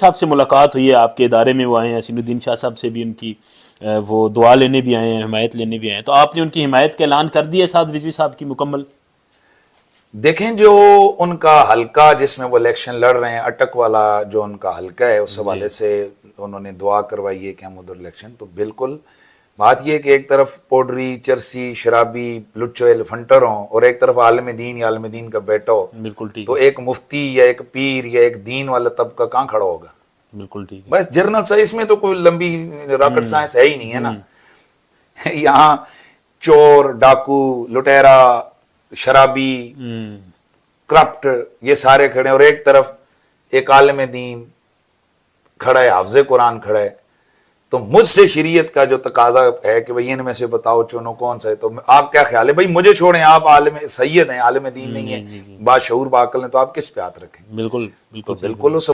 صاحب سے ملاقات ہوئی ہے، آپ کے ادارے میں وہ آئے ہیں، حسین الدین شاہ صاحب سے بھی ان کی وہ دعا لینے بھی آئے ہیں، حمایت لینے بھی آئے ہیں، تو آپ نے ان کی حمایت کا اعلان کر دیا سعد رضوی صاحب کی مکمل؟ دیکھیں جو ان کا حلقہ جس میں وہ الیکشن لڑ رہے ہیں، اٹک والا جو ان کا حلقہ ہے، اس حوالے سے انہوں نے دعا کروائی ہے کہ ہم ادھر الیکشن، تو بالکل بات یہ کہ ایک طرف پوڈری، چرسی، شرابی، لچو ایلیفنٹر ہوں، اور ایک طرف عالم دین یا عالم دین کا بیٹا ہو، بالکل ٹھیک تو ہے، ایک مفتی یا ایک پیر یا ایک دین والا طبقہ کہاں کھڑا ہوگا؟ بالکل ٹھیک ہے، بس جرنل سائنس میں تو کوئی لمبی راکٹ سائنس ہے ہی نہیں ہے نا. یہاں چور، ڈاکو، لٹیرا، شرابی، کرپٹ، یہ سارے کھڑے ہیں، اور ایک طرف ایک عالم دین کھڑا ہے، حافظ قرآن کھڑا ہے. تو مجھ سے شریعت کا جو تقاضا ہے کہ بھئی ان میں سے بتاؤ چنو کون سا ہے، تو آپ کیا خیال ہے؟ بھئی مجھے چھوڑیں، آپ عالم سید ہیں، عالم دین نہیں ہیں، باشعور باعقل ہیں، تو آپ کس پہ ہاتھ رکھیں؟ بالکل تو بالکل صحیح بالکل فرمایا. اس